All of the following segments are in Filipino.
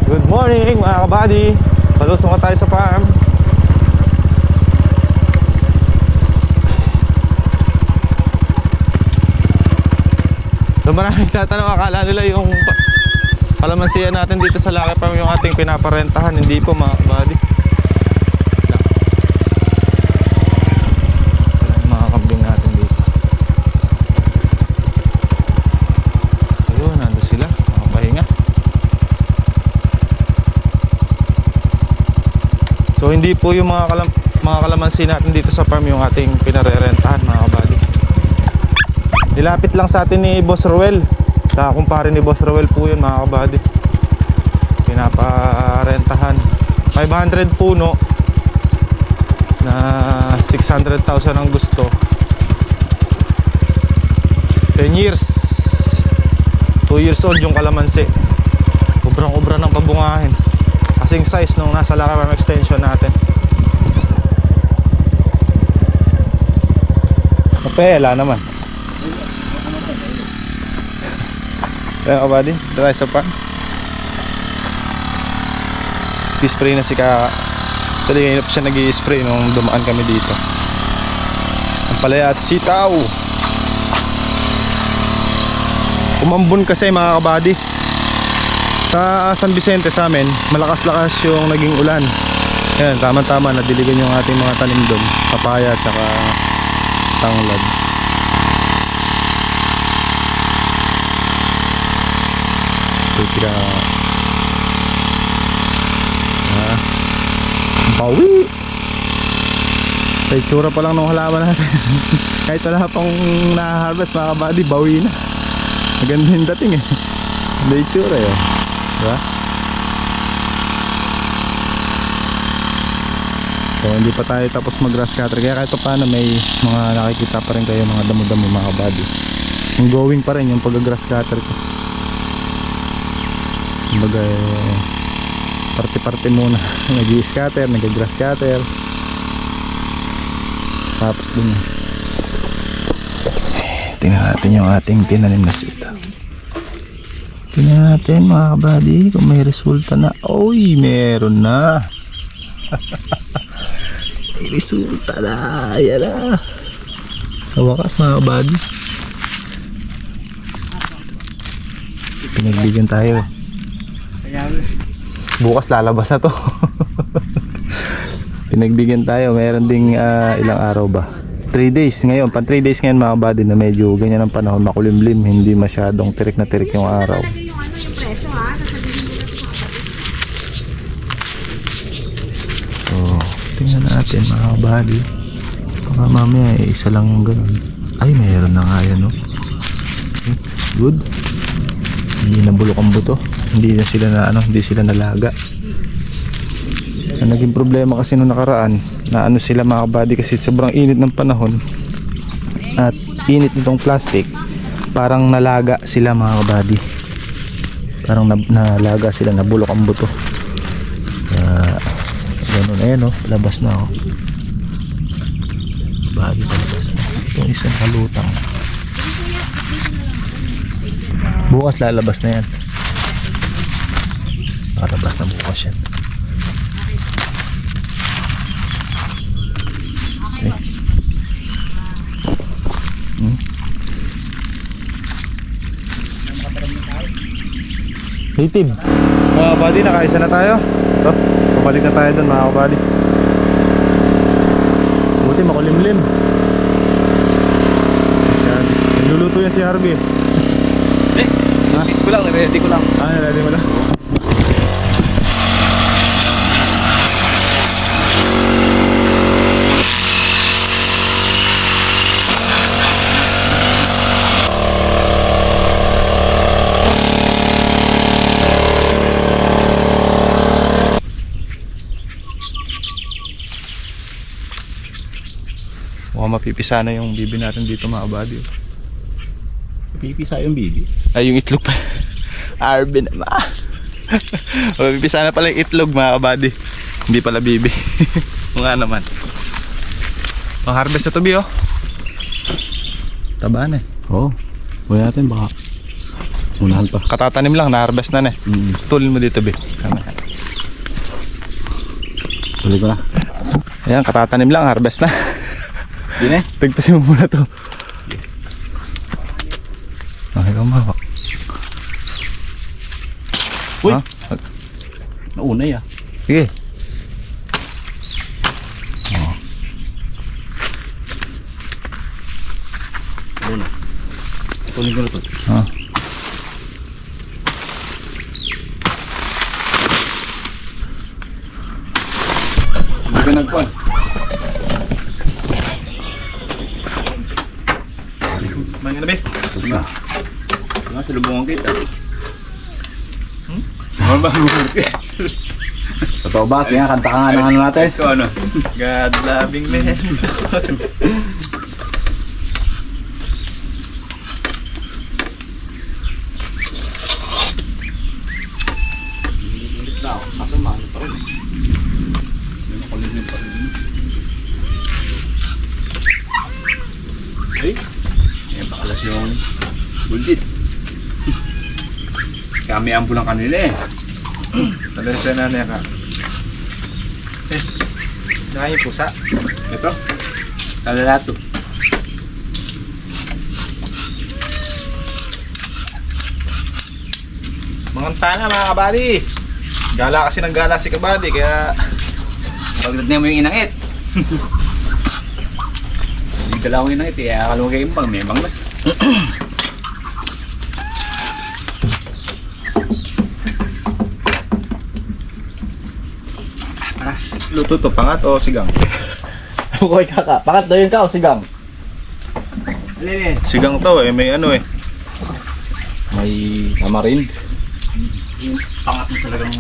Good morning mga kabady. Palusong ka tayo sa farm. So maraming tatanong, akala nila yung kalamansiya natin dito sa Lucky Farm yung ating pinaparentahan. Hindi po mga kabady. Mga kambing natin dito. Ayun, nandun sila. Makapahinga. So hindi po yung mga kalamansi natin dito sa farm yung ating pinarerentahan mga kabady. Nilapit lang sa atin ni Boss Roel. Sa kumpare ni Boss Roel po yun mga kabady. Pinaparentahan 500 puno na 600,000 ang gusto. 10 years 2 years old yung kalamansi. Ubrang-ubra ng pabungahin. Kasing size nung nasa Lucky Farm extension natin. Kapela naman. Ayan kabady, try sa farm. I-spray na si Kaka. Actually ngayon pa siya nag-i-spray nung dumaan kami dito. Ang palaya at sitaw. Umambon kasi mga kabady. Sa San Vicente sa amin, malakas-lakas yung naging ulan. Ayan, tama-tama nadiligan yung ating mga tanim doon. Papaya at saka tanglad. Sira bawi sa itsura pa lang ng halaman natin. Kahit wala pang na-harvest mga kabady, bawi na. Maganda yung dating eh. May itsura yun, diba? So hindi pa tayo tapos mag grass cutter, kaya kahit pa paano may mga nakikita pa rin kayo mga damo-damo mga kabady. Yung going pa rin yung pag-grass cutter ko. Kumbaga parte-parte muna. Nag-i-scatter, nag-grass cutter. Tapos din tingnan natin yung ating tinanim na sitaw. Tingnan natin mga kabady kung may resulta na. Oy, meron na. May resulta na. Ayan na. Sa wakas mga kabady. Pinagbigyan tayo. Bukas lalabas na to. Pinagbigyan tayo. Meron ding ilang araw ba, 3 days ngayon, pan 3 days ngayon mga kabady na medyo ganyan ang panahon, makulimlim, hindi masyadong tirik na tirik yung araw. So tingnan natin mga kabady, baka mamaya isa lang yung ganun. Ay meron na nga yan, no? Good. Hindi na bulok ang buto. Hindi na sila na hindi sila nalaga. Ang naging problema kasi nung nakaraan, na sila mga kabady kasi sobrang init ng panahon at init nitong plastic, parang nalaga sila mga kabady. Parang nalaga sila, nabulok ang buto. Ganun, ayan labas na kabady, palabas na. Itong isang halutang. Bukas lalabas na yan. Nakalabas na bukas yan. Okay. Native. Mga kabady, nakaisa na tayo. Ito, pabalik na tayo dun mga kabady. Buti makulimlim. Nagluluto yan si Harvey. Release ko lang, ready ko lang. Ready mo lang. Mukhang mapipisa na yung bibi natin dito mga kabady. Pipisa yung bibi. Ay, yung itlog pa. Arvin naman. Mapipisa na pala yung itlog mga kabady. Hindi pala bibi. O nga naman. Pang harvest na to, Bi, oh. Taba na eh. Oo. Huwag natin baka Unahan pa. Katatanim lang, na-harvest na na eh. Tulin mo dito, be. Tuloy ko na. Ayan, katatanim lang, harvest na. Di na eh. Tagpasin mo muna to. Okay, kumawak. Uy! Ha? Naunay ah. Sige. Una. Tuloy ko na to. Ha? Hindi ka nagkuhan. Mangin na, be. Tapos na. Nga, silubungan kita. Ano ba? Totoo ba? Sige nga, kanta ka nga ng ano natin. Ito ano? God loving man. Ulit na ako. Kaso mahal pa rin. May makulimit pa rin. Ay! Ayan pakalas yung buldit. Kami ambo lang kanila eh. Talansa na niya ka. Eh, nakain yung pusa. Ito? Kalalato. Manganta na mga kabady. Gala kasi ng gala si kabady, kaya... Pagdating mo yung inangit. Hindi dala ko yung inangit eh. Akala mo kayo pang may banglas. Paras. Luto to, pangat o sigang? Bukoy kaka. Pakat daw yun ka o sigang? Alin eh. Sigang to eh, may ano eh. May tamarind. Yung pangat mo talagang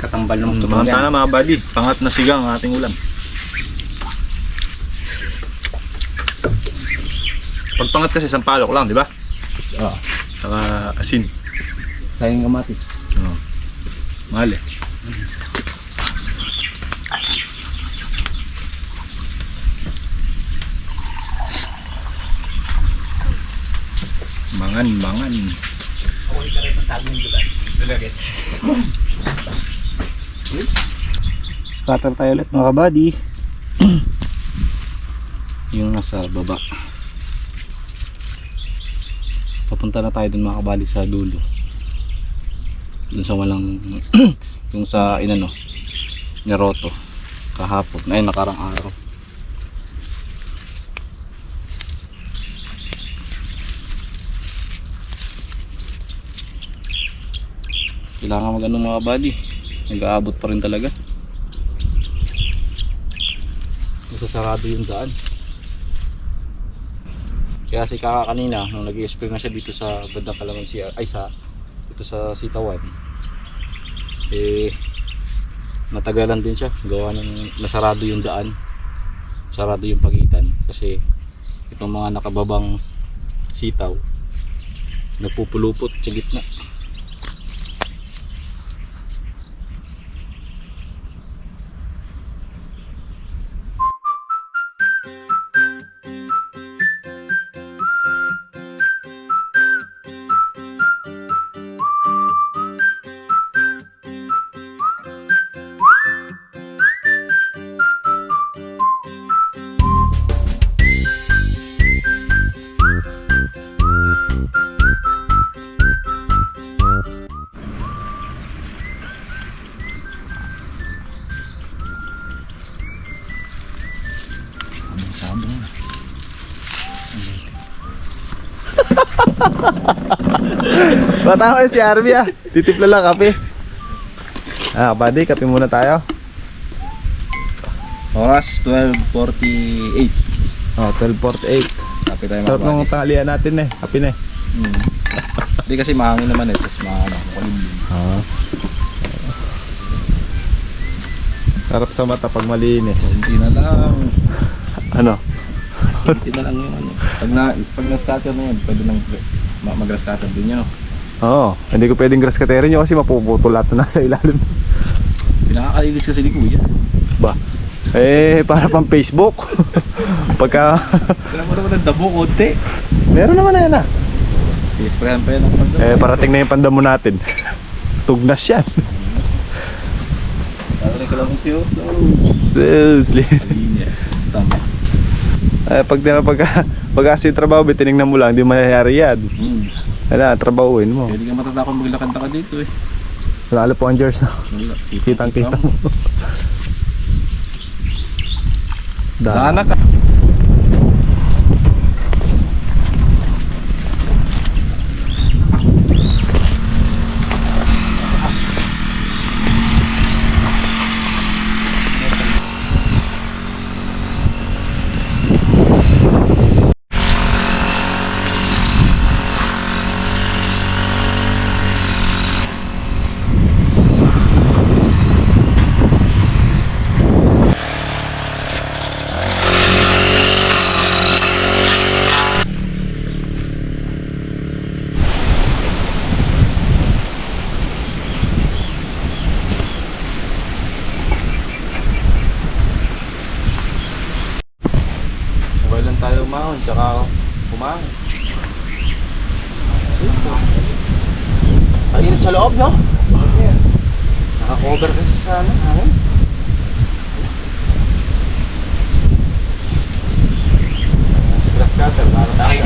katambal ng Manganta na mga kabady, pangat na sigang ang ating ulam. Pagpangat kasi sampalok lang, di ba? Oo. Saka asin. Sayang kamatis. Oo. Mahal eh. Mangan. Scatter tayo ulit mga kabady. Yung nasa baba. Papunta na tayo dun mga kabady sa dulo. Dun sa walang yung sa inano Neroto kahapon. Ay nakarang araw. Kailangan mag ano mga kabady. Nag-aabot pa rin talaga. Masasarado yung daan. Kaya si Kaka kanina nung nag-i-spray na siya dito sa bandang Kalamansi ay sa dito sa Sitawan, eh natagalan din siya gawa ng nasarado yung daan, sarado yung pagitan kasi itong mga nakababang sitaw napupulupot sa gitna. Bata ko si Arby ah. Titipla lang kape. Ah, buddy, kape muna tayo. Oras 12:48. Oh, 12:48. Kape tayo Sarap ng tanghalian natin eh. Kape na eh. Hindi kasi mahangin naman eh, tapos makulimlim. Ah. Sarap sa mata pag malinis. Hindi na lang. Ano? Hindi na lang yung ano. Pag na-scatter na yan, pwede nang mag-scatter din yun. Oo, hindi ko pwedeng grass cutterin nyo kasi mapuputol lahat na nasa ilalim. Pinakakalinis kasi ni Kuya. Ba? Eh, para pang Facebook. Pagka... Kailan mo naman ang dabo konti. Meron naman na yan ah. I-sprayan pa yan ang pandamo. Parating na yung pandamo natin. Tugnas yan. Tawag ka lang siyo. So, Seriously. yes, tamas. Pag-asi trabaho, tinignan mo lang, hindi mangyayari yan. Wala, trabahuin mo. Pwede ka matatakot maglakad ka dito eh. Lalo po ang Jers na. Wala. Kitang-kita mo. Daanak ka. Kailan tayo umahon, tsaka kumain. Ang init sa loob, no? Naka-cover kasi sa ano, hangin. Grass cutter, para tayo.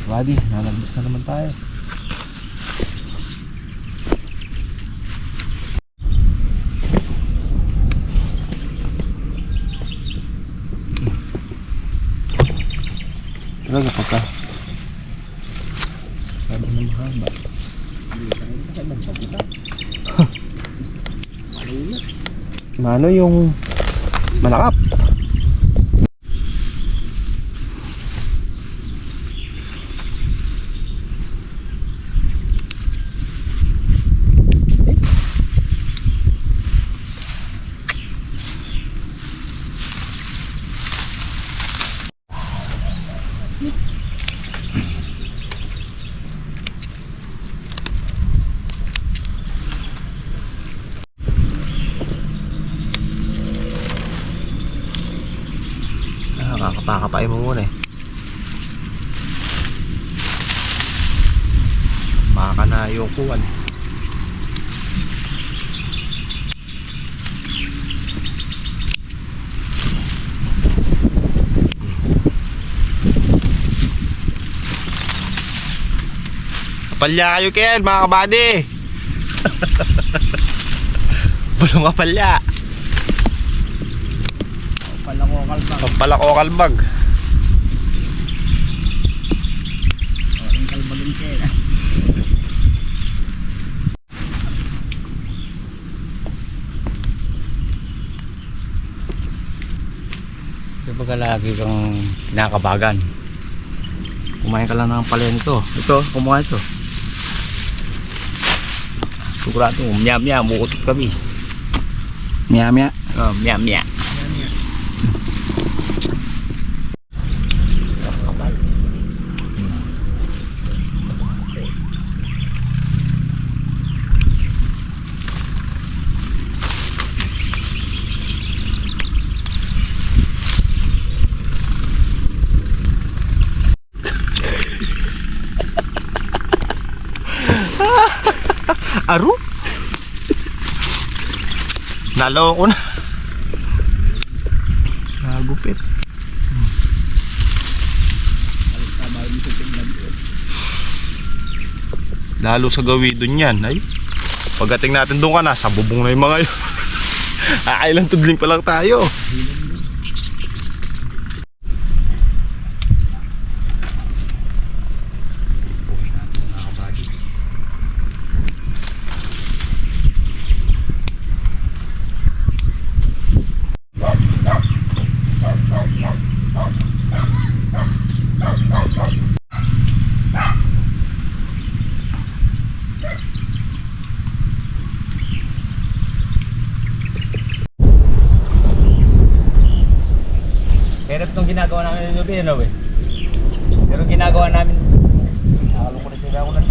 Buddy, nalabas na naman tayo. Talaga pagka sabi na mahaba. Mano yung malakap? Kakapakapain mo muna eh. Baka na yung kuwan. Kapalya kayo Ken, mga kabady. Bulong kapalya. Pampalak o kalbag. Ang kalbagin siya. Kapag lagi kang kinakabagan, kumain ka lang ng palaya nito. Ito, kumuha ito. Sigurado, miyam-miyam, muutot kami. Miyam-miyam? Oh, miyam-miyam. Aro? Nalaw ko na. Nagupit. Lalo sa gawidon yan ay. Pagdating natin doon ka na, sa bubong na yung mga yun. Ilang tudling pa lang tayo. Hirap itong ginagawa namin ng gabi, ano ba? Pero ginagawa namin, nakalungkot na sila ako na.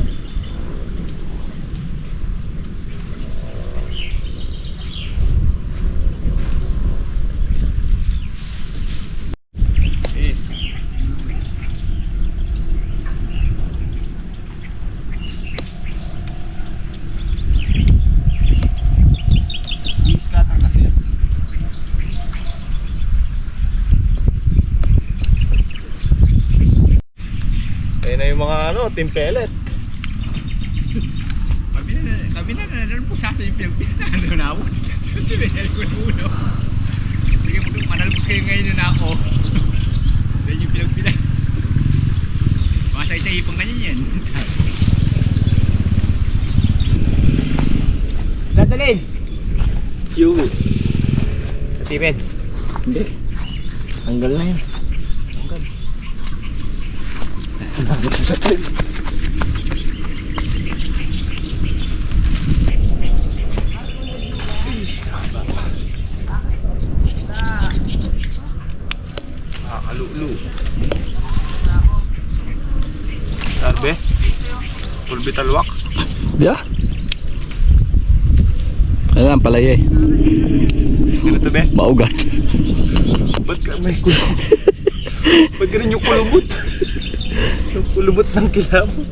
na yung mga ano, team pellet. Sabi na nalpusasan yung pinagpinano na ako. Sabi na ko uno. Sige mo manalpus kayo ngayon na ako. Sa yung pinagpinan. Masa ipang ganyan yan. Dadalhin! Chewy. Tipid. Hindi. Tanggal na yun. Tanggal. Kalulu. Sabi? Pulbi talwak. Yeah. Ayan, palay eh. Ganito be? Maugat. Ba't ka may kulubot? Ba't ganun yung kulubot? Yung kulubot ng kilabot.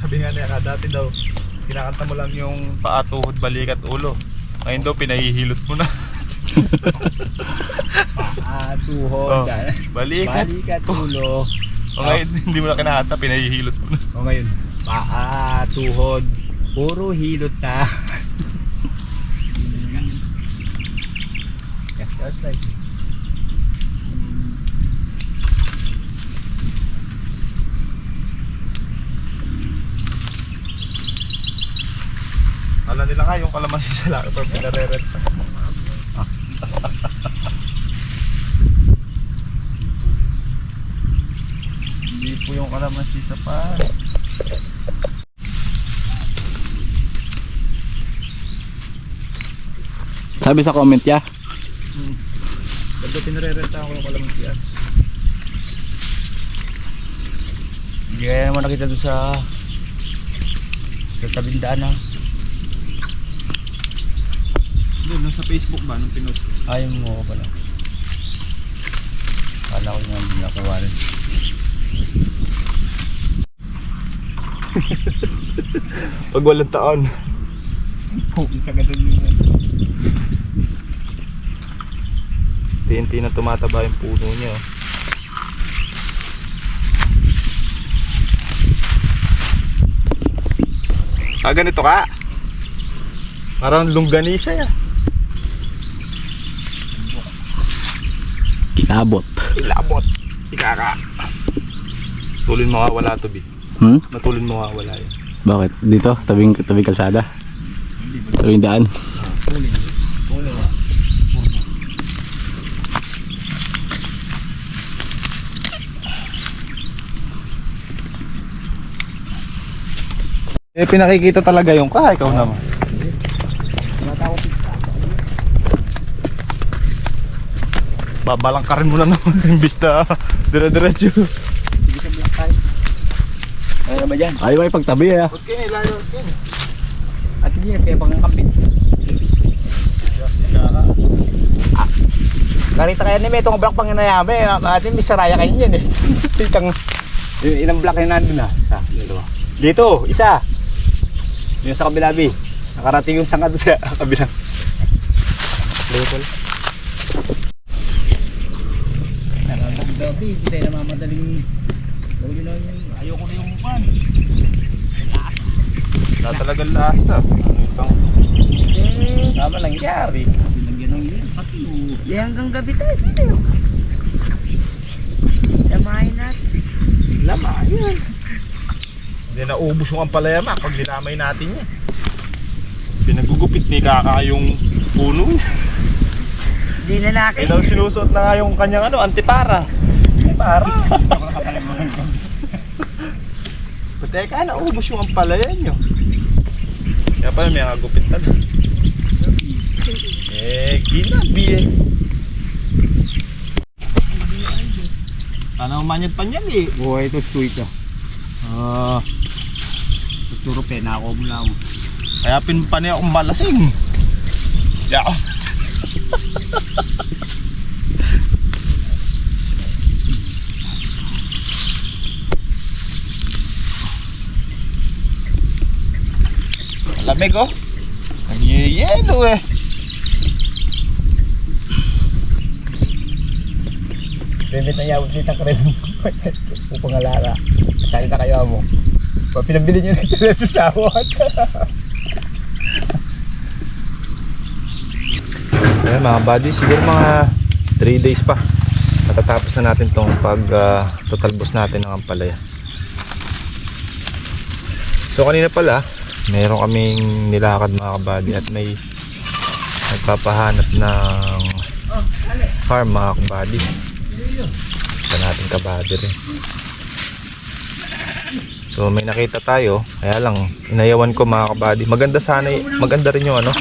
Sabi nga niya, dati daw, kinakanta mo lang yung paa, tuhod, balik at ulo. Ngayon daw, pinahihilot mo na. Tuhod. Balik at ulo. O ngayon, hindi mo na kinakanta, pinahihilot mo na. O ngayon, paa, tuhod, puro hilot na. Exercise. Alam nila nga yung kalamansi sa laki pero pinare-rentas mo. Hindi po yung kalamansi sa pan. Sabi sa comment ya. Bago pinare-renta ko yung kalamansi yan. Hindi kaya naman nakita doon sa tabindaan ha. Doon, nasa Facebook ba nung pinost ko? Ayaw mo ko pala. Kala ko nga hindi nakuha rin. Pag walang taon. Isa ka doon yung Tinti na tumataba yung puno niya. Ganito ka? Parang longganisa ya. Kinabot. Ilabot. Ikaka. Tulin mawawala to, Bi. Matulin mawawala yan. Bakit? Dito? Tabing kalsada? Tabing daan? Pinakikita talaga yung ikaw naman. Babalangkarin mo na naman imbis na dire-diretso. ano ba dyan? Ay, may pagtabi ya. Ba't kayo nilayo? At hindi kaya pang kapit. Narita kaya ni Metong block pang inayami. Atin may saraya kayo yan eh. Ilang block na nandun na? Isa, dalawa. Dito, isa. Yung sa kabilabi. Nakarating yung sanga doon sa kabilang. Level. Gabi, hindi tayo namamadaling gawin lang yung ayoko na yung pan. Wala talagang lasa. Tama lang yari. Binagyan ng yun, pati Di hanggang gabi tayo dito. Damahin natin. lama yan. Hindi na ubos yung ampalaya pag dinamay natin yan. Pinagugupit ni Kaka yung puno niya. Di na nakin. Ilaw sinusuot na nga yung kanyang antipara. Para. Teka, naubos yung ampalaya nyo. Kaya pala may nagagupit na. Ginabi eh. Sana umanyad pa niyan eh. Buhay ito sweet ah. Tuturo pena ako mula mo. Kaya pinpanay akong malasing. Yeah. Lamig oh. Nagyayelo eh. Bebet na yawag dito ka rin. Pupangalara. Sali na kayo mo. Pinabili nyo na ito sa awat. Ayan mga buddy, siguro mga 3 days pa matatapos na natin tong tatalbos natin ng ampalaya. So kanina pala meron kaming nilakad mga kabady at may nagpapahanap ng farm mga kabady. Isa natin kabady rin. So may nakita tayo, kaya lang inayawan ko mga kabady. Maganda rin yung ano,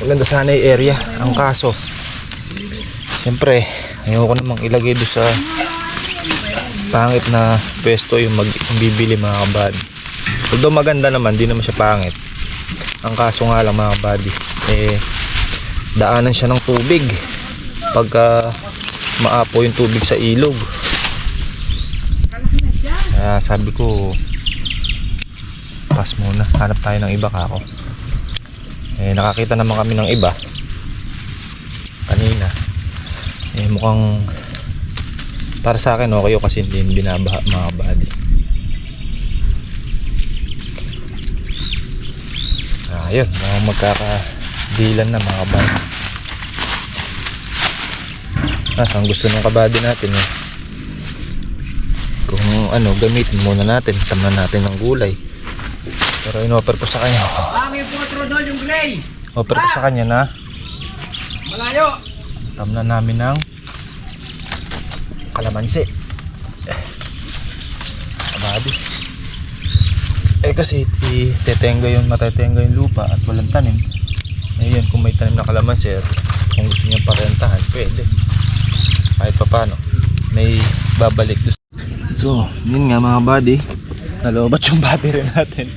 maganda sana yung area. Ang kaso siyempre ayoko namang ilagay doon sa pangit na pwesto yung bibili mga kabady. Although maganda naman, di naman siya pangit. Ang kaso nga lang mga kabady, daanan siya ng tubig pagka maapo yung tubig sa ilog. Kaya sabi ko pass muna, hanap tayo ng iba kako. Nakakita naman kami ng iba kanina. Mukhang para sa akin okay kasi hindi binabaha mga kabady. Ayun, magkakadilan na mga kabady. Ang gusto ng kabady natin eh, kung ano, gamitin muna natin, tamnan natin ng gulay. Pero in-offer ko sa kanya, offer ko sa kanya na Malayo! tamnan namin ng kalamansi. Kabady. Kasi matetenga yung lupa at walang tanim. Ayun, kung may tanim na kalamansi, kung gusto niya parentahan, pwede. Kahit pa paano, may babalik doon. So, yun nga mga buddy, nalobat yung battery natin.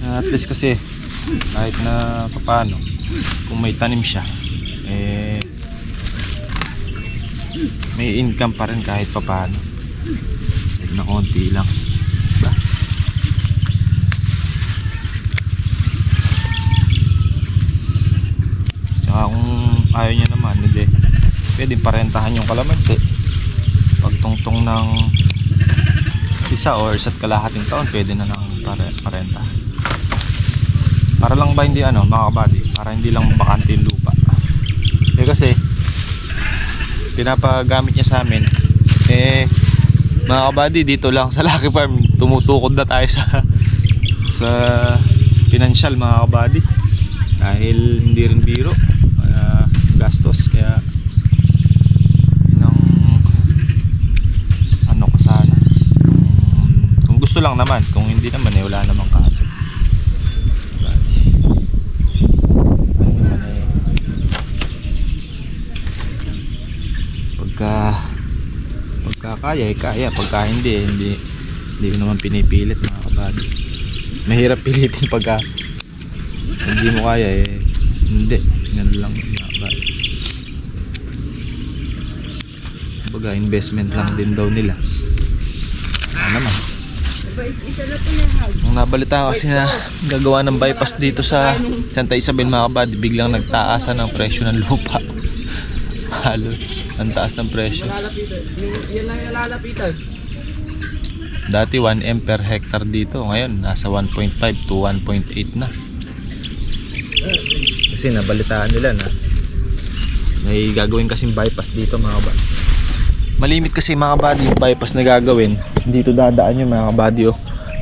At least kasi, kahit na paano, kung may tanim siya, may income pa rin kahit paano. Na konti lang, diba? Tsaka kung ayaw niya naman, hindi pwede parentahan yung kalamansi. Pagtungtong ng isa or isa't kalahating taon, pwede na lang parenta. Para lang ba hindi ano mga kabady, para hindi lang bakante yung lupa. Kasi pinapagamit niya sa amin mga kabady, dito lang sa Lucky Farm tumutukod na tayo sa financial mga kabady, dahil hindi rin biro, gastos. Kaya ano ko sana, kung gusto lang naman, kung hindi naman wala namang kaso. Pagka kaya, pagka hindi ko naman pinipilit mga kabady. Mahirap pilitin pagka hindi mo kaya hindi, ganun lang mga kabady. Baga investment lang din daw nila. Naman nung nabalita kasi na gagawa ng bypass dito sa Santa Isabel mga kabady, biglang nagtaasan ng presyo ng lupa. Halo, ang taas ng presyo. Yan lang yung lalapitan. Dati 1M per hectare dito, ngayon nasa 1.5 to 1.8 na. Kasi nabalitaan nila na may gagawin kasing bypass dito mga kabady. Malimit kasi mga kabady yung bypass na gagawin. Dito dadaan yung mga kabady,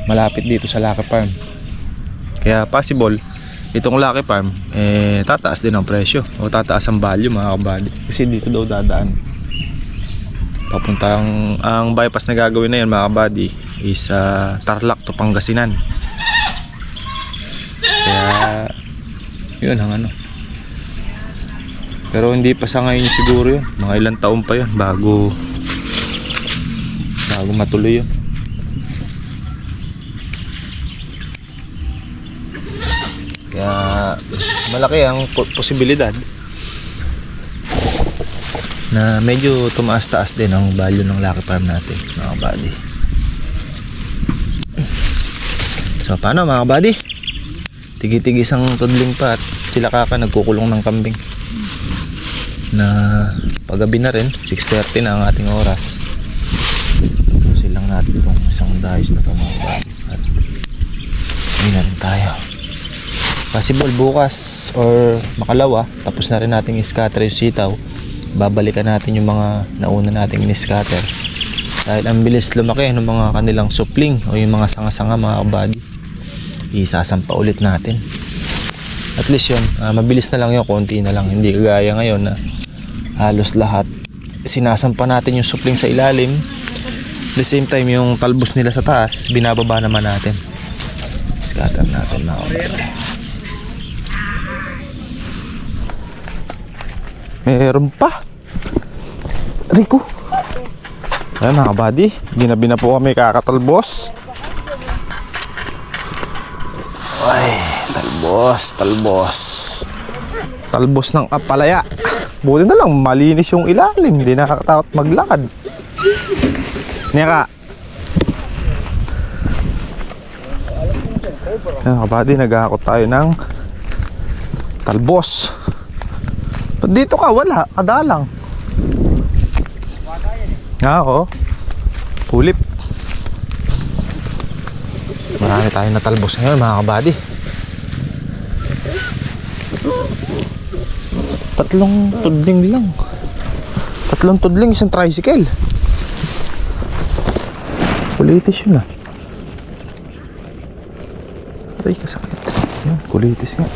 malapit dito sa Lucky Farm. Kaya possible itong Lucky Farm tataas din ang presyo o tataas ang value mga kabady, kasi dito daw dadaan papunta. Ang bypass na gagawin na yan mga kabady is Tarlac to Pangasinan. Kaya yun ang ano, Pero hindi pa sa ngayon siguro yun. Mga ilang taon pa yun bago matuloy yun. Kaya malaki ang posibilidad na medyo tumaas-taas din ang value ng Lucky Farm natin, mga buddy. So paano mga buddy? Tigi-tigis ang tudling pa at sila kaka nagkukulong ng kambing. Na paggabi na rin, 6:30 na ang ating oras. Tapusin lang natin itong isang dahis na ito mga buddy. At hindi na rin tayo. Possible bukas or makalawa, tapos na rin natin i-scatter yung sitaw. Babalikan natin yung mga nauna nating in-scatter. Dahil ang bilis lumaki ng mga kanilang supling o yung mga sanga-sanga mga kabady. Isasampa ulit natin. At least yun, mabilis na lang yun, konti na lang. Hindi kagaya ngayon na halos lahat sinasampa natin yung supling sa ilalim. At the same time yung talbos nila sa taas, binababa naman natin. Scatter natin mga kabady. Meron pa. Rico. Ayan mga buddy, ginabi na po kami kakatalbos. Ay, talbos. Talbos ng apalaya. Buti na lang malinis yung ilalim, hindi nakakatakot maglakad. Neka. Ayan mga buddy, naghahakot tayo ng talbos. Dito ka, wala, kadalang. Oo. Kulip. Marami tayong natalbos ngayon mga kabady. 3 tudling lang. 3 tudling, isang tricycle. Kulitis yun ah. Aray, kasakit. Yan, kulitis nga.